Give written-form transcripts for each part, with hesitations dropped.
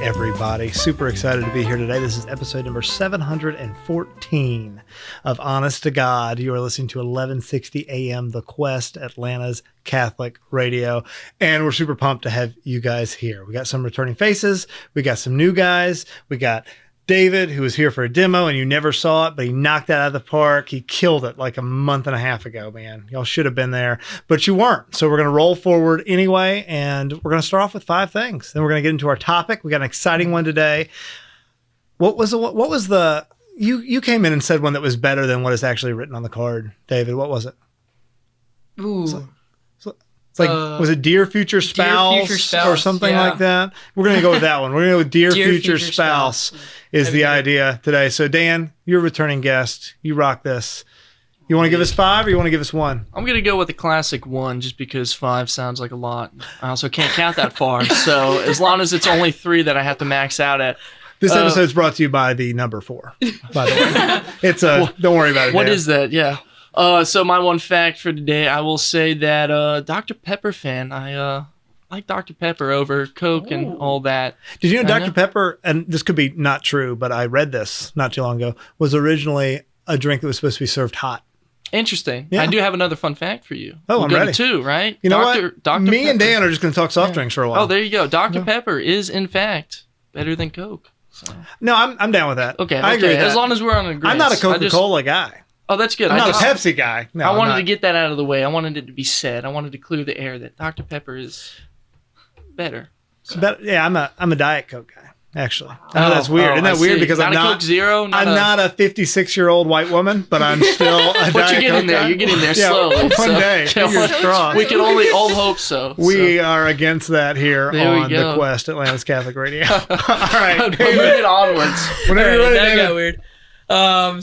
everybody. Super excited to be here today. This is episode number 714 of Honest to God. You are listening to 1160 AM The Quest, Atlanta's Catholic radio. And we're super pumped to have you guys here. We got some returning faces. We got some new guys. We got David, who was here for a demo, and you never saw it, but he knocked that out of the park. He killed it like a month and a half ago, man. Y'all should have been there, but you weren't. So we're going to roll forward anyway, and we're going to start off with 5 things. Then we're going to get into our topic. We got an exciting one today. What was the you came in and said one that was better than what is actually written on the card, David? What was it? Ooh. It's like, was it Dear Future Spouse, or something like that? We're going to go with that one. We're going to go with Dear Future Spouse is the idea today. So, Dan, you're a returning guest. You rock this. You want to give us 5 or you want to give us 1? I'm going to go with the classic 1 just because 5 sounds like a lot. I also can't count that far. So, as long as it's only 3 that I have to max out at. This episode is brought to you by the number 4, by the way. It's don't worry about it. What is that? Yeah. So my 1 fact for today, I will say that Dr. Pepper fan. I like Dr. Pepper over Coke and all that. Did you know Dr. Pepper, and this could be not true, but I read this not too long ago, was originally a drink that was supposed to be served hot. Interesting. Yeah. I do have another fun fact for you. Oh, I'm ready. 2, right? You know what? Dr. Me Pepper. and Dan are just going to talk soft drinks for a while. Oh, there you go. Dr. Pepper is, in fact, better than Coke. So. No, I'm down with that. Okay. I agree with that. As long as we're on agreement. I'm not a Coca-Cola guy. Oh, that's good. I'm not a Pepsi guy. No, I wanted to get that out of the way. I wanted it to be said. I wanted to clear the air that Dr. Pepper is better. So. Yeah, I'm a Diet Coke guy, actually. I know that's weird. Isn't that weird? Because not I'm not a Coke Zero. I'm not a 56-year-old white woman, but I'm still a Diet Coke But you're getting there. guy. You're getting there slowly. One day. Fingers crossed. We can only all hope so. We are against that here there on The Quest, Atlanta's Catholic Radio. All right. Moving onwards. Whenever you're ready, that David. got weird.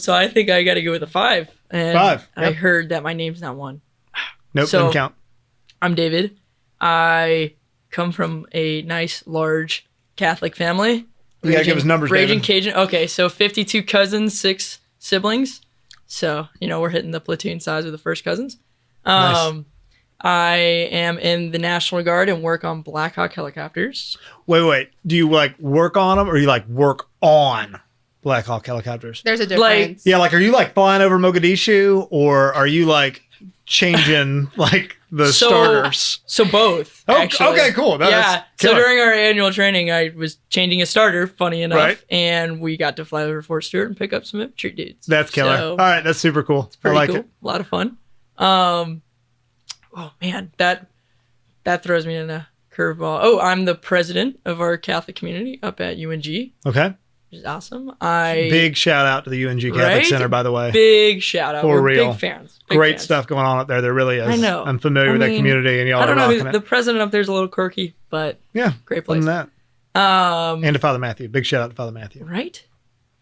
So I think I got to go with a 5. And 5. I heard that my name's not 1. Nope, So, didn't count. I'm David. I come from a nice, large Catholic family. You got to give us numbers, Raging David. Cajun. Okay, so 52 cousins, 6 siblings. So, we're hitting the platoon size with the first cousins. Nice. I am in the National Guard and work on Black Hawk helicopters. Wait. Do you work on them or you work on Black Hawk helicopters? There's a difference. Are you flying over Mogadishu or are you changing the starters? So both. Oh, actually. okay, cool. So during our annual training, I was changing a starter, funny enough, right. And we got to fly over Fort Stewart and pick up some infantry dudes. That's killer. So, all right, that's super cool. I like cool. it. A lot of fun. Oh man, that throws me in a curveball. Oh, I'm the president of our Catholic community up at UNG. Okay. Which is awesome. Big shout out to the UNG Catholic Center, by the way. Big shout out. For We're real. big fans. Great stuff going on up there. There really is. I know. I'm familiar with that community, and y'all are rocking it. The president up there's a little quirky, but great place. Other than that. And to Father Matthew. Big shout out to Father Matthew. Right?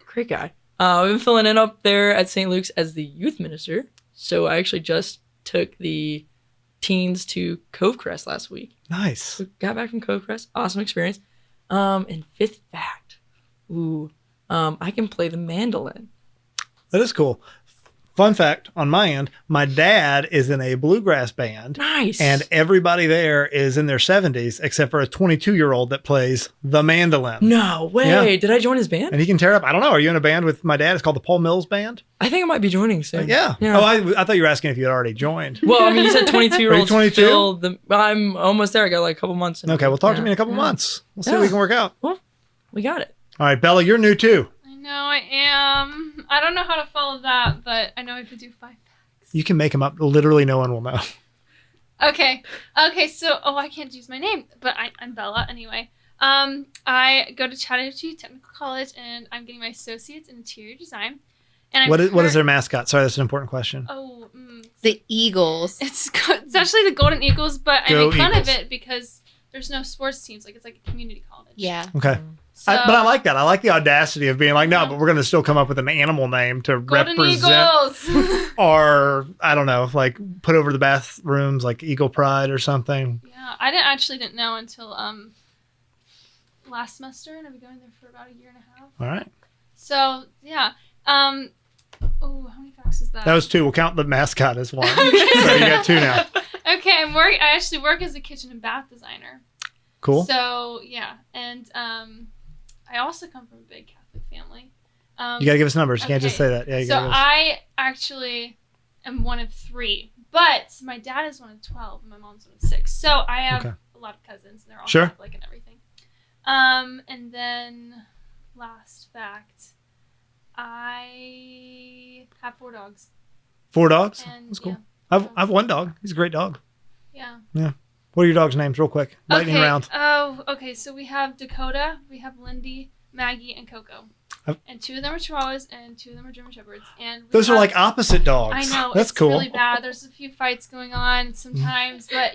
Great guy. I've been filling in up there at St. Luke's as the youth minister. So I actually just took the teens to Cove Crest last week. Nice. So got back from Cove Crest. Awesome experience. And 5th fact. I can play the mandolin. That is cool. Fun fact on my end, my dad is in a bluegrass band. Nice. And everybody there is in their 70s except for a 22-year-old that plays the mandolin. No way. Yeah. Did I join his band? And he can tear up. I don't know. Are you in a band with my dad? It's called the Paul Mills Band. I think I might be joining soon. Yeah. Oh, I thought you were asking if you had already joined. Well, you said 22-year-olds. Are you 22? I'm almost there. I got a couple months. Okay, well, talk to me in a couple months. We'll see if we can work out. Well, we got it. All right, Bella, you're new too. No, I am. I don't know how to follow that, but I know I could do 5 facts. You can make them up. Literally no one will know. Okay, so, I can't use my name, but I'm Bella anyway. I go to Chattahoochee Technical College, and I'm getting my associates in interior design. And what is their mascot? Sorry, that's an important question. The Eagles. It's actually the Golden Eagles, but I make fun of it because there's no sports teams. It's like a community college. Yeah. Okay. So, but I like that. I like the audacity of being no, but we're going to still come up with an animal name to Golden represent Eagles. Or, I don't know, put over the bathrooms, Eagle Pride or something. Yeah, I didn't know until last semester, and I've been going there for about a year and a half. All right. So, yeah. How many facts is that? That was 2. We'll count the mascot as 1. So you got 2 now. Okay, I actually work as a kitchen and bath designer. Cool. So, yeah. And I also come from a big Catholic family. You got to give us numbers. You can't just say that. Yeah, you So gotta give us- I actually am one of 3, but my dad is one of 12 and my mom's one of 6. So I have Okay. a lot of cousins and they're all Sure. Catholic and everything. And then last fact, I have 4 dogs. 4 dogs? And That's cool. yeah, I've 1 dog. He's a great dog. yeah. What are your dogs' names, real quick? Lightning round. Oh, okay. So we have Dakota, we have Lindy, Maggie, and Coco. I've- And 2 of them are Chihuahuas and 2 of them are German Shepherds. And we Those are have- like opposite dogs. I know. That's it's cool. really bad. There's a few fights going on sometimes, but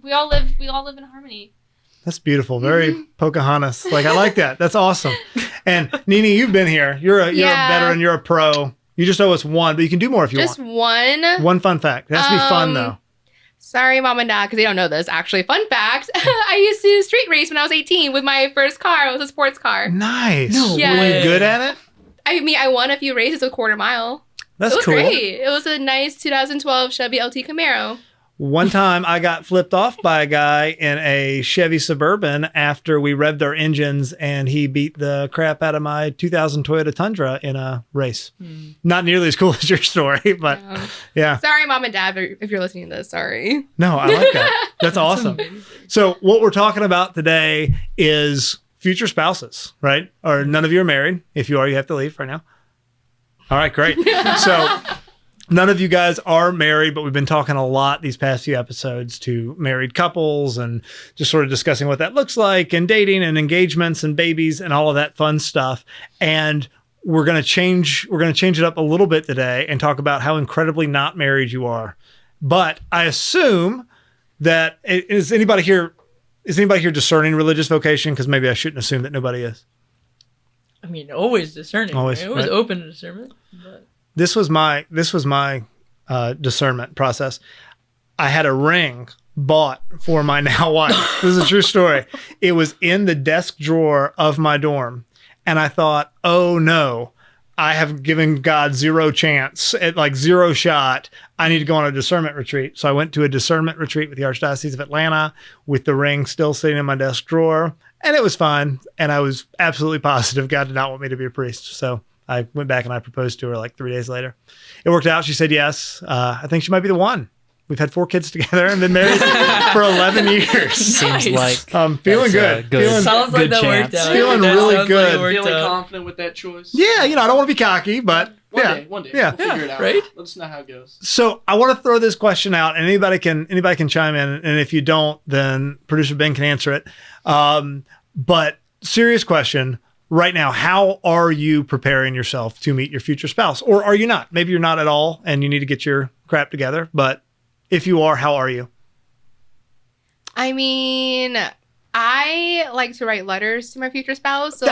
we all live in harmony. That's beautiful. Very Pocahontas. Like, I like that. That's awesome. And Nini, you've been here. You're a veteran. You're a pro. You just owe us 1, but you can do more if you Just want. one. 1 fun fact. It has to be fun, though. Sorry, Mom and Dad, because they don't know this. Actually, fun fact: I used to street race when I was 18 with my first car. It was a sports car. Nice. No Yeah. Were you way. good at it? I mean, I won a few races with quarter mile. That's It was cool. great. It was a nice 2012 Chevy LT Camaro. One time I got flipped off by a guy in a Chevy Suburban after we revved our engines, and he beat the crap out of my 2000 Toyota Tundra in a race. Not nearly as cool as your story, but yeah. Sorry, Mom and Dad, if you're listening to this. Sorry. No, I like that. That's awesome. So what we're talking about today is future spouses, right? Or none of you are married. If you are, you have to leave right now. All right, great. So none of you guys are married, but we've been talking a lot these past few episodes to married couples and just sort of discussing what that looks like and dating and engagements and babies and all of that fun stuff. And we're going to change it up a little bit today and talk about how incredibly not married you are. But I assume that is anybody here discerning religious vocation? Because maybe I shouldn't assume that nobody is. I mean, always discerning. Always, Always right. open to discernment. But This was my discernment process. I had a ring bought for my now wife. This is a true story. It was in the desk drawer of my dorm, and I thought, oh no, I have given God zero chance, like zero shot. I need to go on a discernment retreat. So I went to a discernment retreat with the Archdiocese of Atlanta with the ring still sitting in my desk drawer, and it was fine. And I was absolutely positive God did not want me to be a priest. So I went back and I proposed to her like 3 days later. It worked out. She said yes. I think she might be the one. We've had 4 kids together and been married for 11 years. Nice. Seems like Feeling That's, good. Feeling, sounds like good that chance. worked out. Feeling That really sounds good. Like it worked Feeling out. confident with that choice. yeah, I don't want to be cocky, but yeah. One day. Yeah. We'll figure it out. right? Let us know how it goes. So I want to throw this question out, and anybody can chime in, and if you don't, then producer Ben can answer it. But serious question right now: how are you preparing yourself to meet your future spouse, or are you not? Maybe you're not at all, and you need to get your crap together. But if you are, how are you? I mean, I like to write letters to my future spouse. So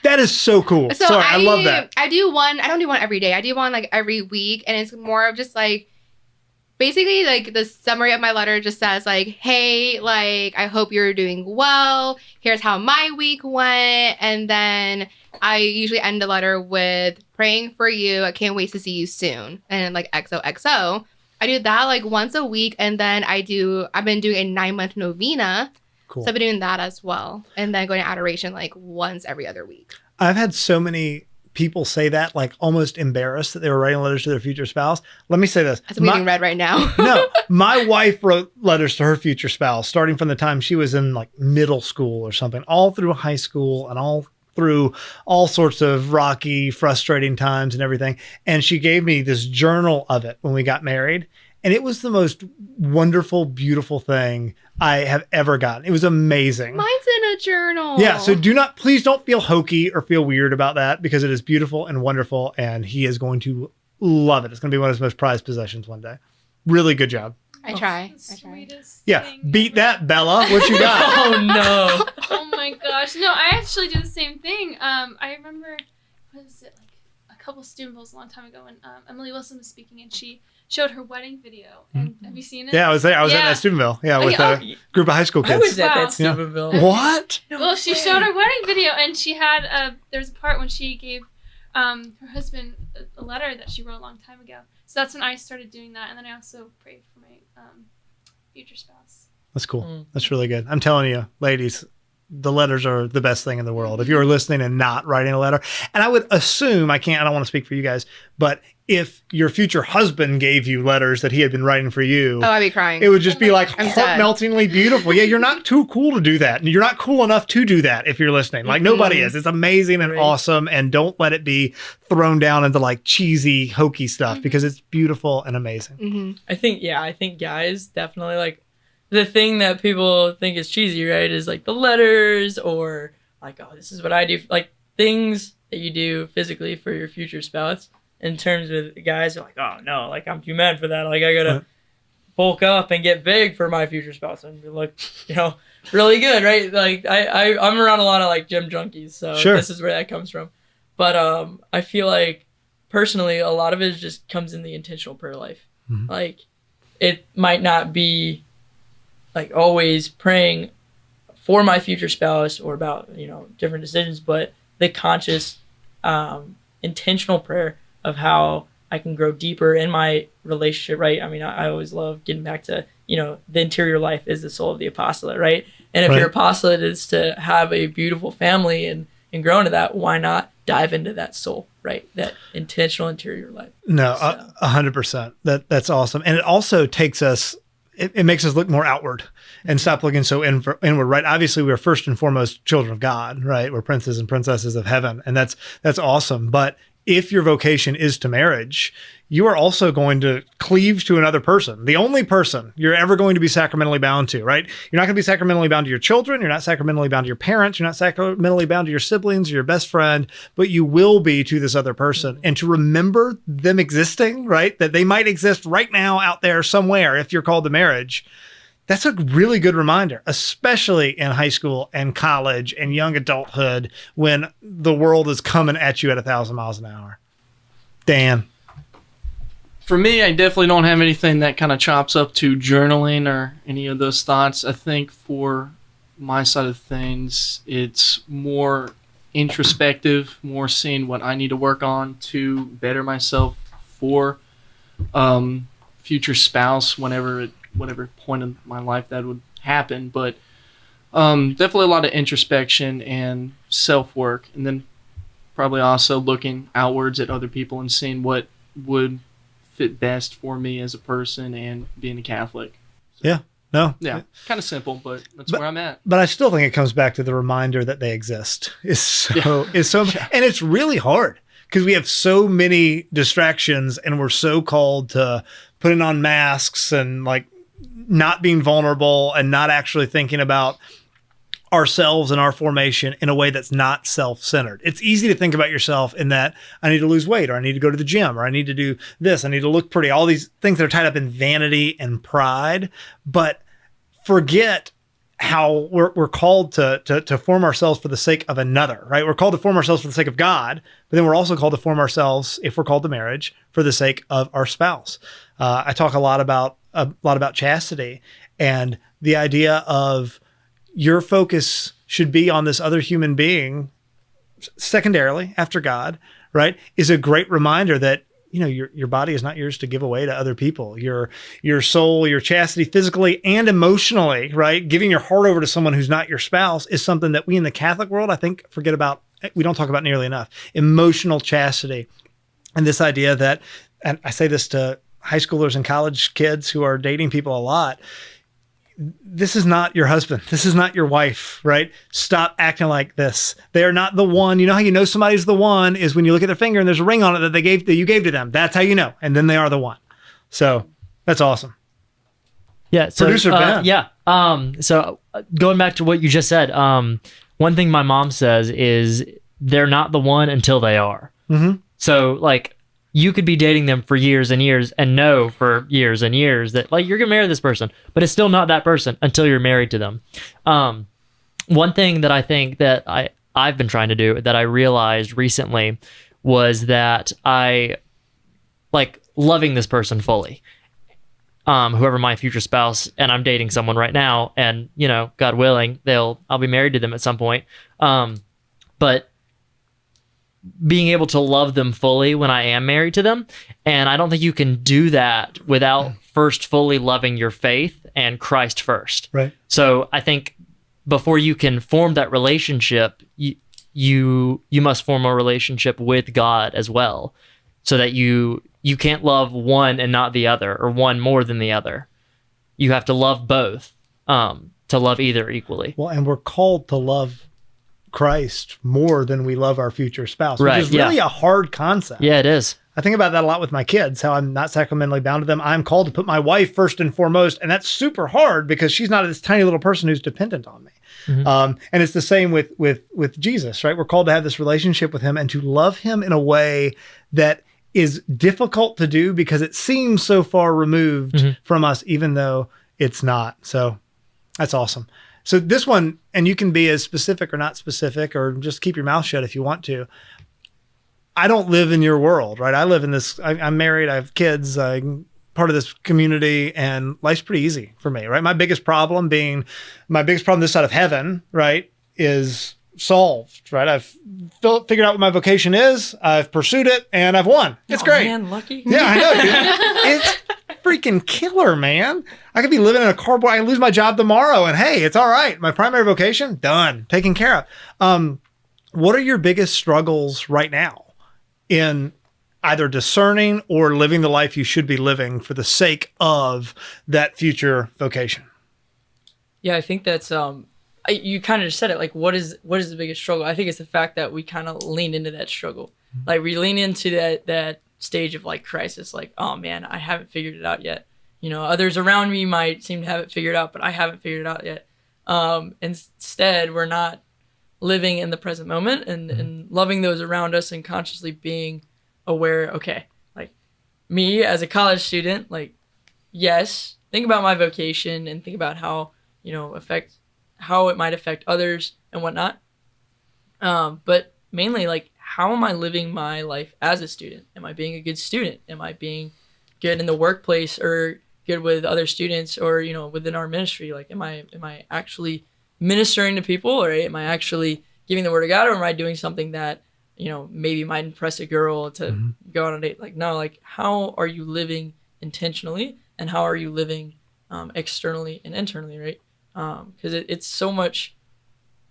That is so cool. So Sorry, I love that. I do one. I don't do one every day. I do one like every week, and it's more of just like basically like the summary of my letter just says like, "Hey, like I hope you're doing well. Here's how my week went," and then I usually end the letter with praying for you. I can't wait to see you soon, and like XOXO. I do that like once a week, and then I've been doing a 9-month novena. Cool. So I've been doing that as well, and then going to adoration like once every other week. I've had so many people say that, like almost embarrassed that they were writing letters to their future spouse. Let me say this. That's being read right now. No, my wife wrote letters to her future spouse starting from the time she was in like middle school or something, all through high school and all through all sorts of rocky, frustrating times and everything. And she gave me this journal of it when we got married. And it was the most wonderful, beautiful thing I have ever gotten. It was amazing. Mine's in a journal. Yeah. So please don't feel hokey or feel weird about that, because it is beautiful and wonderful. And he is going to love it. It's going to be one of his most prized possessions one day. Really good job. I try. The I try. sweetest Yeah. thing Beat ever. that, Bella. What you got? Oh no. Oh my gosh. No, I actually do the same thing. I remember, what is it, like a couple student a long time ago when Emily Wilson was speaking and she showed her wedding video. And have you seen it? Yeah, I was there. I was at Yeah. that Steubenville. Yeah, with Oh, a group of high school I kids. was at Wow. that Steubenville. What? Well, she showed her wedding video and she had there's a part when she gave her husband a letter that she wrote a long time ago. So that's when I started doing that. And then I also prayed for my future spouse. That's cool. That's really good. I'm telling you, ladies, the letters are the best thing in the world. If you're listening and not writing a letter, and I would assume, I don't want to speak for you guys, but if your future husband gave you letters that he had been writing for you, Oh, I'd be crying. it would just be like I'm heart-meltingly beautiful. Yeah, you're not too cool to do that. And you're not cool enough to do that if you're listening. Like nobody is. It's amazing and awesome. And don't let it be thrown down into like cheesy, hokey stuff because it's beautiful and amazing. I think guys definitely like the thing that people think is cheesy, right? Is like the letters or like, oh, this is what I do. Like things that you do physically for your future spouse. In terms of the guys are like, oh no, like I'm too mad for that. Like I gotta bulk up and get big for my future spouse and look, really good, right? Like I'm around a lot of like gym junkies, so this is where that comes from. But I feel like personally, a lot of it just comes in the intentional prayer life. Like it might not be like always praying for my future spouse or about different decisions, but the conscious, intentional prayer of how I can grow deeper in my relationship, right? I mean, I always love getting back to, the interior life is the soul of the apostolate, right? And if your apostolate is to have a beautiful family and grow into that, why not dive into that soul, right? That intentional interior life. No, 100%. That's awesome. And it also takes us, it makes us look more outward and stop looking so inward, right? Obviously, we're first and foremost children of God, right? We're princes and princesses of heaven. And that's awesome. But if your vocation is to marriage, you are also going to cleave to another person, the only person you're ever going to be sacramentally bound to, right? You're not going to be sacramentally bound to your children. You're not sacramentally bound to your parents. You're not sacramentally bound to your siblings or your best friend, but you will be to this other person. And to remember them existing, right? That they might exist right now out there somewhere if you're called to marriage. That's a really good reminder, especially in high school and college and young adulthood when the world is coming at you at 1,000 miles an hour. Dan. For me, I definitely don't have anything that kind of chops up to journaling or any of those thoughts. I think for my side of things, it's more introspective, more seeing what I need to work on to better myself for future spouse whatever point in my life that would happen. But definitely a lot of introspection and self-work, and then probably also looking outwards at other people and seeing what would fit best for me as a person and being a Catholic. Yeah. No. Yeah. Kind of simple, but that's where I'm at. But I still think it comes back to the reminder that they exist and it's really hard because we have so many distractions and we're so called to putting on masks and like not being vulnerable and not actually thinking about ourselves and our formation in a way that's not self-centered. It's easy to think about yourself in that I need to lose weight, or I need to go to the gym, or I need to do this, I need to look pretty, all these things that are tied up in vanity and pride, but forget how we're called to form ourselves for the sake of another, right? We're called to form ourselves for the sake of God, but then we're also called to form ourselves, if we're called to marriage, for the sake of our spouse. I talk a lot about chastity and the idea of your focus should be on this other human being secondarily after God, right? Is a great reminder that, your body is not yours to give away to other people. Your soul, your chastity, physically and emotionally, right? Giving your heart over to someone who's not your spouse is something that we in the Catholic world, I think, we don't talk about nearly enough. Emotional chastity. And this idea that, and I say this to high schoolers and college kids who are dating people a lot, this is not your husband. This is not your wife, right? Stop acting like this. They are not the one. You know how you know somebody's the one is when you look at their finger and there's a ring on it that you gave to them. That's how you know. And then they are the one. So that's awesome. Yeah. So, Producer Ben. Yeah. So going back to what you just said, one thing my mom says is they're not the one until they are. Mm-hmm. So like, you could be dating them for years and years and know for years and years that like you're gonna marry this person, but it's still not that person until you're married to them. One thing that I think that I've been trying to do that I realized recently was that I like loving this person fully. Whoever my future spouse, and I'm dating someone right now, and God willing, I'll be married to them at some point. But being able to love them fully when I am married to them. And I don't think you can do that without first fully loving your faith and Christ first. Right. So I think before you can form that relationship, you must form a relationship with God as well, so that you can't love one and not the other, or one more than the other. You have to love both, to love either equally. Well, and we're called to love Christ more than we love our future spouse, Right, which is really a hard concept. Yeah, it is. I think about that a lot with my kids, how I'm not sacramentally bound to them. I'm called to put my wife first and foremost, and that's super hard because she's not this tiny little person who's dependent on me. And it's the same with Jesus, right? We're called to have this relationship with him and to love him in a way that is difficult to do because it seems so far removed from us, even though it's not. So that's awesome. So this one, and you can be as specific or not specific, or just keep your mouth shut if you want to. I don't live in your world, right? I live in this, I'm married, I have kids, I'm part of this community, and life's pretty easy for me, right? My biggest problem this side of heaven, right, is solved, right? I've figured out what my vocation is, I've pursued it, and I've won. It's great. Man, lucky. Yeah, I know, dude. It's freaking killer, man. I could be living in a cardboard, I lose my job tomorrow, and hey, it's all right. My primary vocation, done, taken care of. What are your biggest struggles right now in either discerning or living the life you should be living for the sake of that future vocation? Yeah, I think that's you kind of just said it. Like, what is the biggest struggle? I think it's the fact that we kind of lean into that struggle. Like, we lean into that stage of like crisis. Like, oh man, I haven't figured it out yet. You know, others around me might seem to have it figured out, but I haven't figured it out yet. Instead, we're not living in the present moment and loving those around us and consciously being aware, okay, like me as a college student, like, yes, think about my vocation and think about how, how it might affect others and whatnot. But mainly, like, how am I living my life as a student? Am I being a good student? Am I being good in the workplace or good with other students or, within our ministry? Like, am I actually ministering to people, or am I actually giving the word of God, or am I doing something that, maybe might impress a girl to go on a date? Like, no, like, how are you living intentionally, and how are you living externally and internally, right? Because it's so much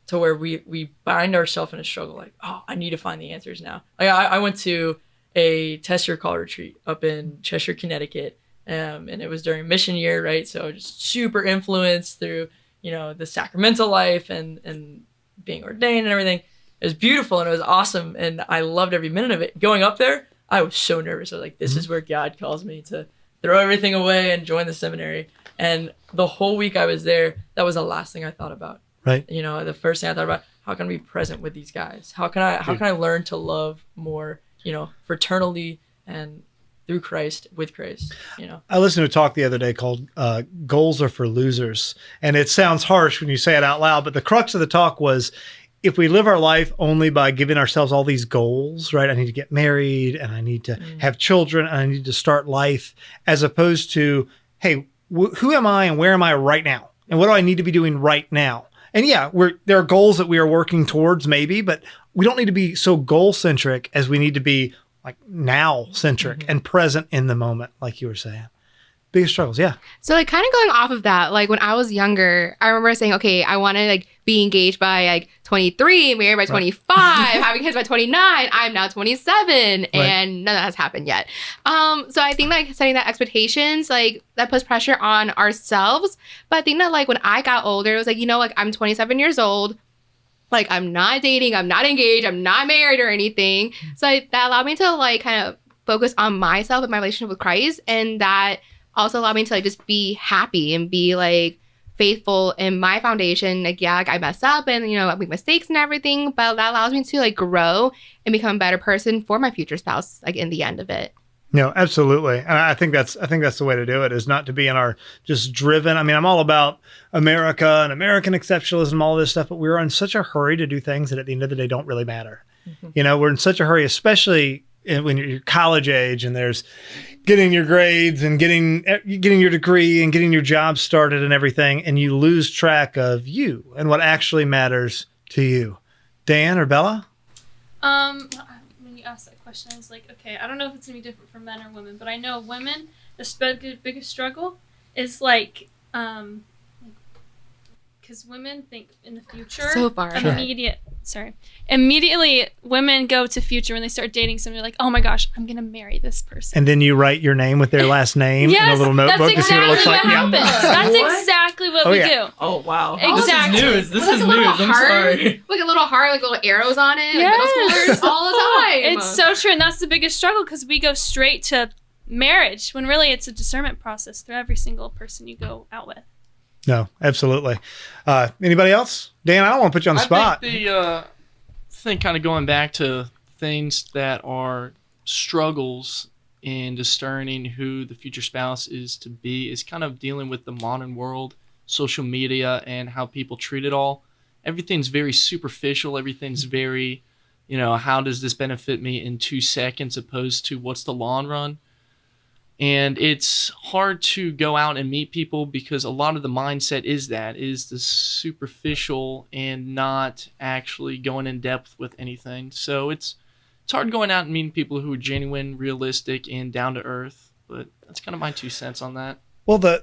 to where we bind ourselves in a struggle, like, oh, I need to find the answers now. Like, I went to a Test Your Call retreat up in Cheshire, Connecticut, and it was during mission year, right? So just super influenced through the sacramental life and being ordained and everything. It was beautiful and it was awesome, and I loved every minute of it. Going up there, I was so nervous. I was like, this is where God calls me to throw everything away and join the seminary. And the whole week I was there, that was the last thing I thought about. Right. The first thing I thought about, how can I be present with these guys? How can I learn to love more, fraternally and through Christ, with Christ, I listened to a talk the other day called Goals Are for Losers. And it sounds harsh when you say it out loud, but the crux of the talk was, if we live our life only by giving ourselves all these goals, right? I need to get married, and I need to have children, and I need to start life, as opposed to, hey, who am I and where am I right now? And what do I need to be doing right now? And yeah, there are goals that we are working towards maybe, but we don't need to be so goal-centric as we need to be like now-centric and present in the moment, like you were saying. Biggest struggles, yeah. So like kind of going off of that, like when I was younger, I remember saying, okay, I want to like be engaged by like 23, married by 25, having kids by 29. I'm now 27, and none of that has happened yet. So I think like setting that expectations, like that puts pressure on ourselves. But I think that like when I got older, it was like, like I'm 27 years old. Like I'm not dating, I'm not engaged, I'm not married or anything. So that allowed me to like kind of focus on myself and my relationship with Christ, and that also allowed me to like just be happy and be like faithful in my foundation. Like, yeah, like I mess up and, I make mistakes and everything, but that allows me to like grow and become a better person for my future spouse, like in the end of it. No, absolutely. And I think that's the way to do it, is not to be in our just driven. I mean, I'm all about America and American exceptionalism, all this stuff, but we're in such a hurry to do things that at the end of the day don't really matter. We're in such a hurry, especially when you're college age and there's getting your grades and getting your degree and getting your job started and everything, and you lose track of you and what actually matters to you. Dan or Bella? When you asked that question, I was like, okay, I don't know if it's gonna be different for men or women, but I know women, the biggest struggle is like because women think in the future. So far. Immediately, women go to future when they start dating somebody. Like, oh my gosh, I'm gonna marry this person. And then you write your name with their last name in a little notebook that's to see what it looks exactly like. what Yeah. happens. That's What? exactly what Oh, we yeah. do. Oh wow. Exactly. This is news. This Like is a news. little I'm heart, sorry. like a little heart, like little arrows on it. Yes. Like middle schoolers all the time. It's so true, and that's the biggest struggle because we go straight to marriage when really it's a discernment process through every single person you go out with. No, absolutely. Anybody else? Dan, I don't want to put you on the spot. I think the thing kind of going back to things that are struggles in discerning who the future spouse is to be is kind of dealing with the modern world, social media, and how people treat it all. Everything's very superficial. Everything's very, how does this benefit me in 2 seconds opposed to what's the long run? And it's hard to go out and meet people because a lot of the mindset is the superficial and not actually going in depth with anything. So it's hard going out and meeting people who are genuine, realistic, and down to earth. But that's kind of my 2 cents on that. Well,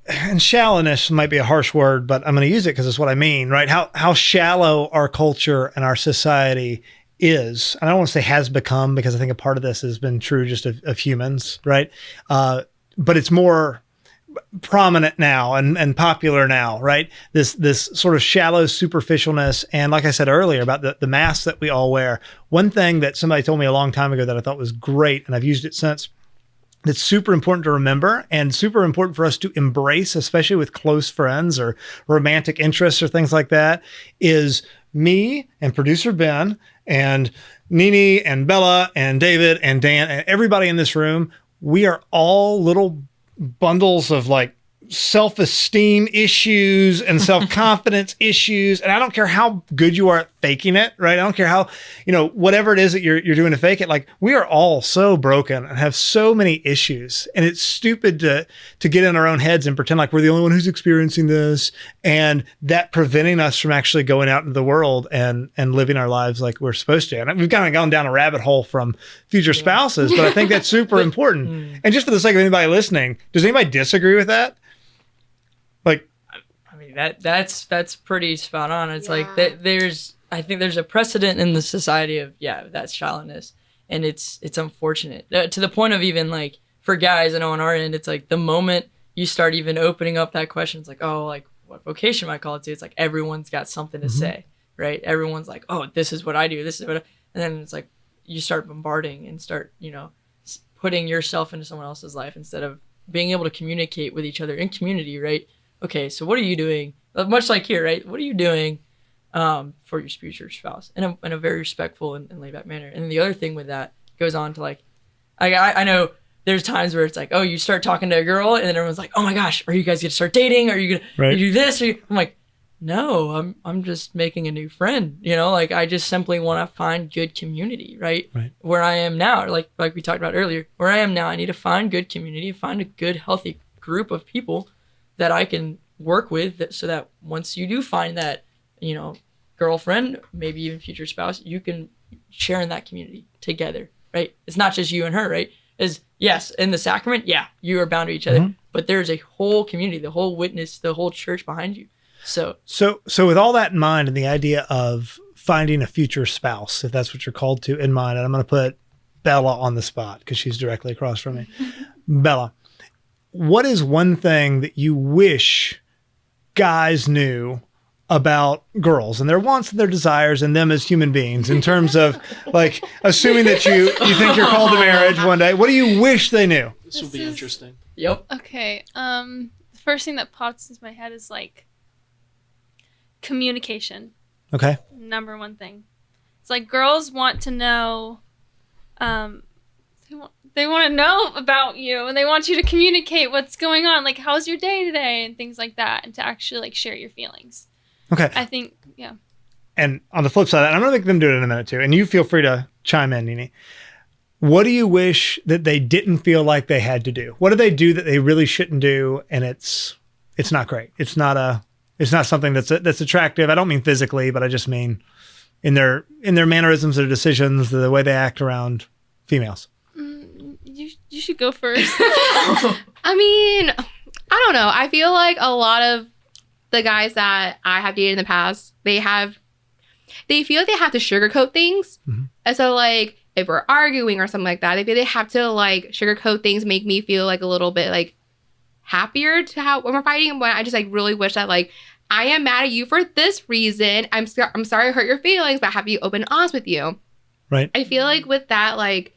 and shallowness might be a harsh word, but I'm going to use it because it's what I mean, right? How shallow our culture and our society is, and I don't want to say has become, because I think a part of this has been true just of humans, right? But it's more prominent now and popular now, right? This sort of shallow superficialness. And like I said earlier about the masks that we all wear, one thing that somebody told me a long time ago that I thought was great, and I've used it since, that's super important to remember and super important for us to embrace, especially with close friends or romantic interests or things like that, is me and producer Ben and Nini and Bella and David and Dan and everybody in this room. We are all little bundles of like self-esteem issues and self-confidence issues. And I don't care how good you are at faking it, right? I don't care how, whatever it is that you're doing to fake it. Like, we are all so broken and have so many issues. And it's stupid to get in our own heads and pretend like we're the only one who's experiencing this, and that preventing us from actually going out into the world and living our lives like we're supposed to. And we've kind of gone down a rabbit hole from future spouses, but I think that's super important. And just for the sake of anybody listening, does anybody disagree with that? I mean that's pretty spot on. It's like Yeah. I think there's a precedent in the society of that's shallowness, and it's unfortunate to the point of even like for guys. I know on our end, it's like the moment you start even opening up that question, it's like, oh, like what vocation am I called to? It's like everyone's got something to say, right? Everyone's like, oh, this is what I do. This is and then it's like you start bombarding and start putting yourself into someone else's life instead of being able to communicate with each other in community, right? Okay, so what are you doing? Much like here, right? What are you doing for your future spouse in a very respectful and laid back manner? And the other thing with that goes on to like, I know there's times where it's like, oh, you start talking to a girl and then everyone's like, oh my gosh, are you guys gonna start dating? Are you gonna do this? I'm like, no, I'm just making a new friend. Like I just simply want to find good community, right? Where I am now, like we talked about earlier, where I am now, I need to find good community, find a good, healthy group of people that I can work with, so that once you do find that, girlfriend, maybe even future spouse, you can share in that community together, right? It's not just you and her, right? Yes, in the sacrament, you are bound to each other, but there's a whole community, the whole witness, the whole church behind you. So with all that in mind and the idea of finding a future spouse, if that's what you're called to, in mind, and I'm going to put Bella on the spot because she's directly across from me. Bella, what is one thing that you wish guys knew about girls and their wants and their desires and them as human beings, in terms of like assuming that you think you're called to marriage one day? What do you wish they knew? This will be interesting. Yep. Okay. The first thing that pops into my head is like communication. Okay. Number one thing. It's like girls want to know, they want to know about you, and they want you to communicate what's going on, like how's your day today and things like that, and to actually like share your feelings. Okay. I think, And on the flip side, and I'm going to make them do it in a minute too, and you feel free to chime in, Nini. What do you wish that they didn't feel like they had to do? What do they do that they really shouldn't do, and it's not great? It's not something that's attractive. I don't mean physically, but I just mean in their mannerisms, their decisions, the way they act around females. You should go first. I mean, I don't know. I feel like a lot of the guys that I have dated in the past, they feel like they have to sugarcoat things. Mm-hmm. And so like if we're arguing or something like that, they feel they have to like sugarcoat things, make me feel like a little bit like happier to how when we're fighting. But I just like really wish that like I am mad at you for this reason. I'm sorry I hurt your feelings, but I have to be open and honest with you. Right. I feel like with that, like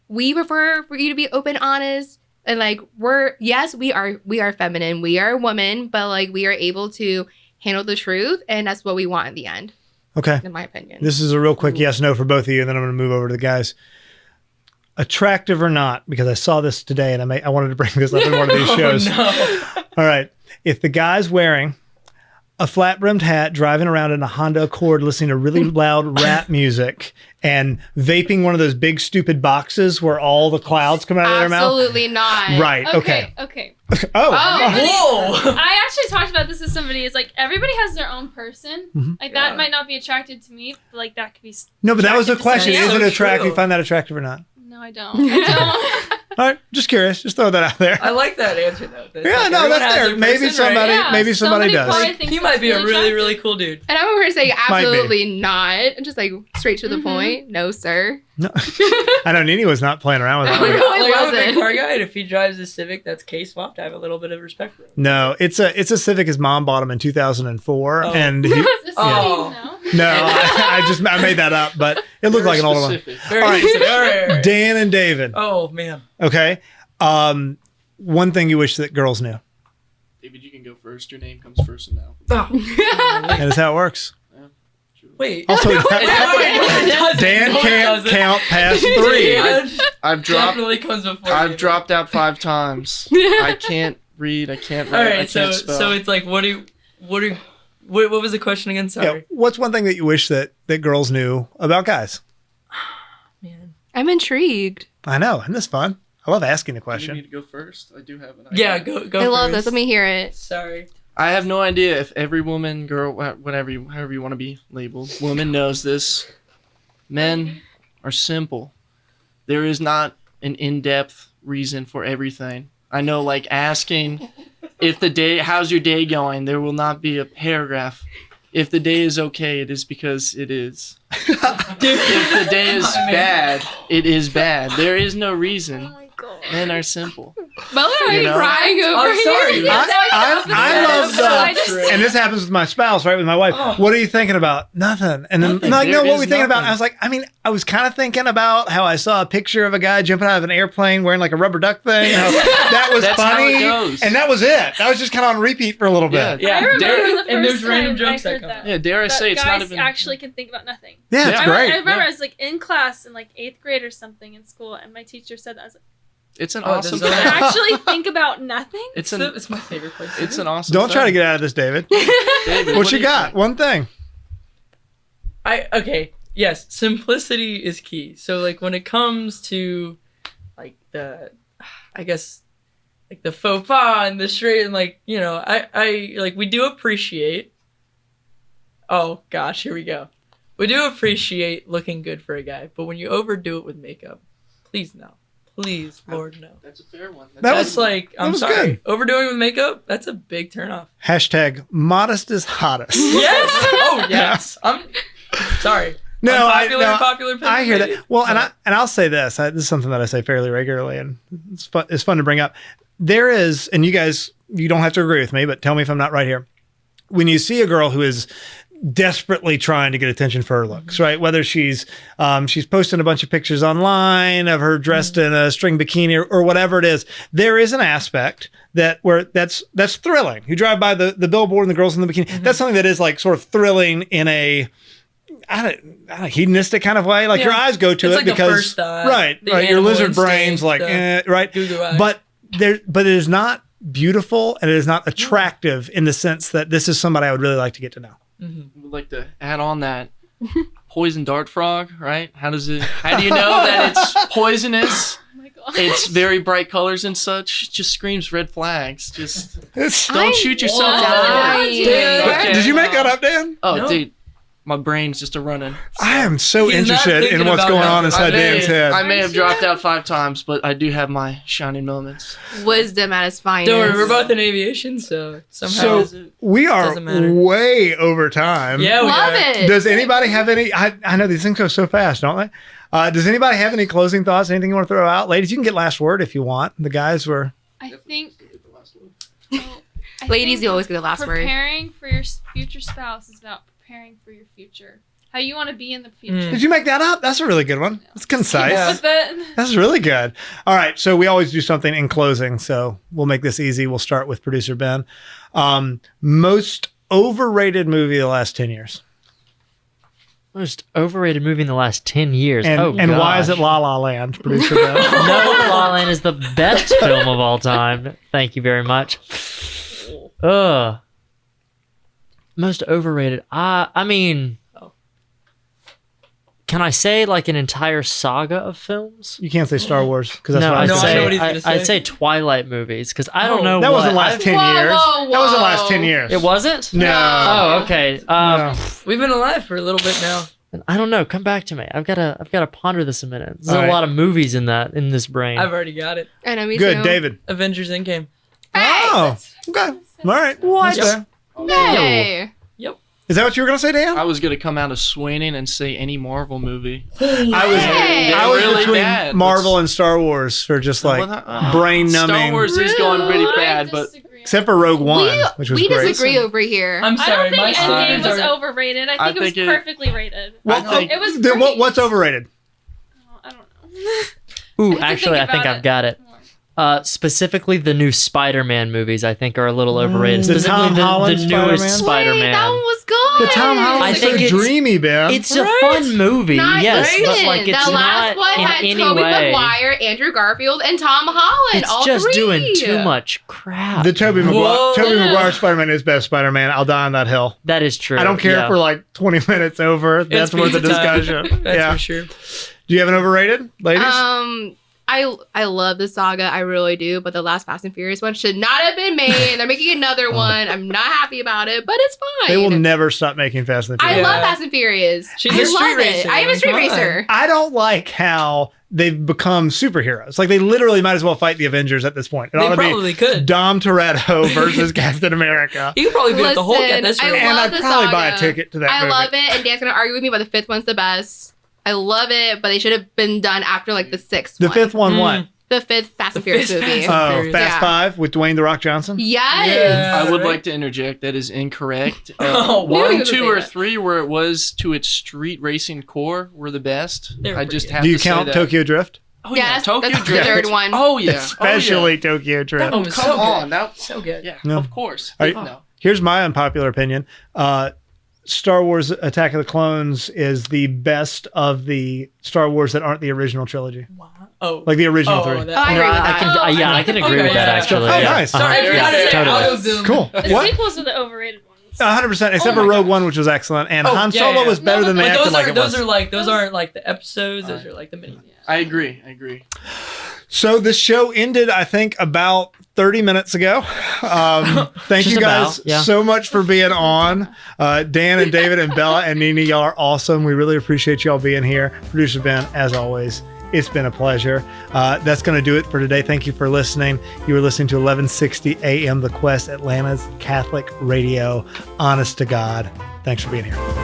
we prefer for you to be open, honest, and like we are feminine, we are women, but like we are able to handle the truth, and that's what we want in the end. Okay. In my opinion. This is a real quick yes, no for both of you, and then I'm going to move over to the guys. Attractive or not, because I saw this today, and I wanted to bring this up in one of these shows. No. All right. If the guy's wearing a flat-brimmed hat, driving around in a Honda Accord, listening to really loud rap music, and vaping one of those big stupid boxes where all the clouds come out of their mouth. Absolutely not. Right. Okay. Okay. Oh. Whoa. I actually talked about this with somebody. It's like everybody has their own person. Mhm. Like Yeah. that might not be attracted to me, but like that could be. No, but that was the question. Attractive Is to it attractive? true. You find that attractive or not? No, I don't. I don't. All right. Just curious. Just throw that out there. I like that answer though. Yeah, no, everyone that's has fair. their Maybe person, right? somebody, Yeah, maybe somebody does. probably thinks He that's might be a really, attractive. really cool dude. And I'm over here saying Might be. absolutely not. And just like straight to the Mhm. point. No, sir. No, I know Nini was not playing around with that. It really I'm a big wasn't. car guy, and if he drives a Civic that's K-swapped, I have a little bit of respect for him. No, it's a Civic. His mom bought him in 2004, Oh. and he, Is this Oh. no? no, I made that up, but it looked like an older one. Specific. Very All right. specific. All right. Dan and David. Oh man. Okay. One thing you wish that girls knew, David, you can go first. Your name comes first in the alphabet. Oh. and that's how it works. Wait. Also, No, it doesn't. Dan No, it can't doesn't. count past 3. Dan I've dropped. definitely comes before. I've you. dropped out 5 times. I can't read. I can't All write. I right, can't so spell. it's like, what was the question again? Yeah. Sorry. What's one thing that you wish that girls knew about guys? Man. I'm intrigued. I know. Isn't this fun? I love asking the Do you need question. me to go first? I do have an idea. Yeah, go. I love first. this. Let me hear it. Sorry. I have no idea if every woman, girl, whatever, however you want to be labeled, woman knows this. Men are simple. There is not an in-depth reason for everything. I know, like asking how's your day going? There will not be a paragraph. If the day is okay, it is because it is. If the day is bad, it is bad. There is no reason. Men are simple. Bella, are You you know? crying over I'm here? sorry. I love That's and this happens with my spouse, right? With my wife. Oh. What are you thinking about? Nothing. And then Nothing. like, no, There what are is we thinking about? nothing. I was like, I was kind of thinking about how I saw a picture of a guy jumping out of an airplane wearing like a rubber duck thing. How that was That's how funny. it goes. And that was it. That was just kind of on repeat for a little Yeah. bit. Yeah. I remember Dare- the and first there's random time jokes I that heard come. that. Yeah, dare I That say it's guys not even. actually can think about nothing. Yeah, it's Yeah. I great. remember I was like in class in like 8th grade or something in school, and my teacher said that. I was like, It's an Oh, awesome. there's thing. a- I actually think about nothing. It's It's my favorite place. It's an awesome. Don't try to thing. get out of this, David. David, What do you got? think? One thing. Okay. Yes, simplicity is key. So like when it comes to like I guess like the faux pas and the straight and like, you know, I like we do appreciate. Oh gosh, here we go. We do appreciate looking good for a guy, but when you overdo it with makeup, please no. Please, Lord, no. That's a fair one. That That's was- like, I'm was sorry. good. Overdoing with makeup, that's a big turnoff. Hashtag modest is hottest. Yes! Oh, yes. I'm sorry. No, Popular opinion, I hear maybe. that. Well, and I'll say this. This is something that I say fairly regularly, and it's fun to bring up. There is, and you guys, you don't have to agree with me, but tell me if I'm not right here. When you see a girl who is desperately trying to get attention for her looks, right? Whether she's posting a bunch of pictures online of her dressed in a string bikini or whatever it is, there is an aspect that's thrilling. You drive by the billboard and the girls in the bikini. That's something that is like sort of thrilling in a I don't hedonistic kind of way. Like your Yeah. eyes go to It's it like the because first, right. the Your animal lizard instinct, brain's like right. Goo-goo eyes. But it is not beautiful and it is not attractive in the sense that this is somebody I would really like to get to know. I would like to add on that poison dart frog, right? How do you know that it's poisonous? Oh my god. It's very bright colors and such. It just screams red flags. Just It's- don't shoot yourself. Whoa. in the foot. Dying. Okay. Did you make that up, Dan? Oh, No. dude, my brain's just a running. I am so He's not interested in thinking what's about going that. on inside Dan's head. I may have Aren't you? dropped out 5 times, but I do have my shining moments. Wisdom at its finest. Don't worry, we're both in aviation, so somehow. So we are Doesn't matter. way over time. Yeah, we Love are. it. Does anybody have any? I know these things go so fast, don't they? Does anybody have any closing thoughts? Anything you want to throw out? Ladies, you can get last word if you want. The guys were. I think. I Ladies, think you always get the last word. Preparing for your future spouse is about preparing for your future. How you want to be in the future. Did you make that up? That's a really good one. It's concise. Yeah. With it. That's really good. All right. So we always do something in closing. So we'll make this easy. We'll start with producer Ben. Most overrated movie of the last 10 years. Most overrated movie in the last 10 years. And why is it gosh. La La Land, producer Ben? No, La La Land is the best film of all time. Thank you very much. Most overrated. I mean, can I say like an entire saga of films? You can't say Star Wars because that's No, what I I'd No, was I know saying. what he's say gonna say. I'd say Twilight movies because I don't Oh, know. That what- wasn't last 10 Whoa, years. whoa, That wasn't whoa. last 10 years. It wasn't. No. Oh, okay. No. We've been alive for a little bit now. I don't know. Come back to me. I've got to ponder this a minute. There's All a right. lot of movies in this brain. I've already got it. I know, me Good, too. David. Avengers Endgame. Oh, okay. All right. What? That's fair. Hey. Is that what you were going to say, Dan? I was gonna come out of swinging and say any Marvel movie. I was Hey. I was Really between bad. Marvel and Star Wars for just like brain numbing. Star Wars is going pretty I bad, but disagree. Except for Rogue One, which was we great. disagree over here. I'm I sorry, don't my think Endgame standards was are. overrated. I I think it was think it- perfectly rated. Well, I think- It was then great. what's overrated? I don't know. Ooh, I have to actually, I think think about I've got it. Specifically, the new Spider-Man movies, I think, are a little overrated. The Specifically, Tom Holland the newest Spider-Man? Spider-Man. Wait, that one was good. The Tom Holland I is so think it's- dreamy, Ben. It's a fun movie, Not yes, even. but like it's the not last one in had any Tobey way. Maguire, Andrew Garfield, and Tom Holland. It's all just three. doing too much crap. the Tobey Whoa. Maguire Spider-Man is best Spider-Man. I'll die on that hill. That is true. I don't care yeah. if we're like 20 minutes over. That's worth the pizza time. discussion. That's Yeah. for sure. Do you have an overrated, ladies? I love the saga, I really do, but the last Fast and Furious one should not have been made. They're making another one. I'm not happy about it, but it's fine. They will never stop making Fast and the I Furious. love Yeah. Fast and Furious. She's I a street love it. racer. I am a street Come on. racer. I don't like how they've become superheroes. Like they literally might as well fight the Avengers at this point. It They ought to be probably could. Dom Toretto versus Captain America. You could probably beat up the Hulk at this Listen, rate. And love I'd the probably buy a saga. ticket to that I movie. love it, and Dan's gonna argue with me, but the fifth one's the best. I love it, but they should have been done after like the sixth The one. fifth one, what? The fifth Fast and The Furious fifth movie. Fast and Oh, Furious. Fast Yeah. Five with Dwayne The Rock Johnson? Yes. Yeah. I would right. like to interject. That is incorrect. Oh, knew he One, was gonna 2, say or that. 3, where it was to its street racing core, were the best. They were I pretty just good. have Do you to say count that. Tokyo Drift? Oh Yes, yeah, Tokyo that's the Drift. third one. Oh yeah, Especially Tokyo Drift. Oh, Oh, was come so good. on, that So good. yeah, No. of course. Are you- No. Here's my unpopular opinion. Star Wars Attack of the Clones is the best of the Star Wars that aren't the original trilogy. Wow. Oh. Like the original three. that- Oh, I agree with I that. can, yeah, I can agree Okay, with that yeah. actually. Oh, yeah. nice. Sorry, I Yeah, forgot it. totally. I was doing- Cool. The What? sequels are the overrated ones. 100%, except Oh for my Rogue God. One, which was excellent, and Oh, Han yeah, Solo yeah. was better No, than but they But acted those like are it those was. are like those aren't like the episodes. Those are like the mini. I agree. So this show ended, I think, about 30 minutes ago. Thank Just you guys about, yeah. so much for being on. Dan and David and Bella and Nini, y'all are awesome. We really appreciate y'all being here. Producer Ben, as always, it's been a pleasure. That's going to do it for today. Thank you for listening. You were listening to 1160 AM The Quest, Atlanta's Catholic Radio. Honest to God. Thanks for being here.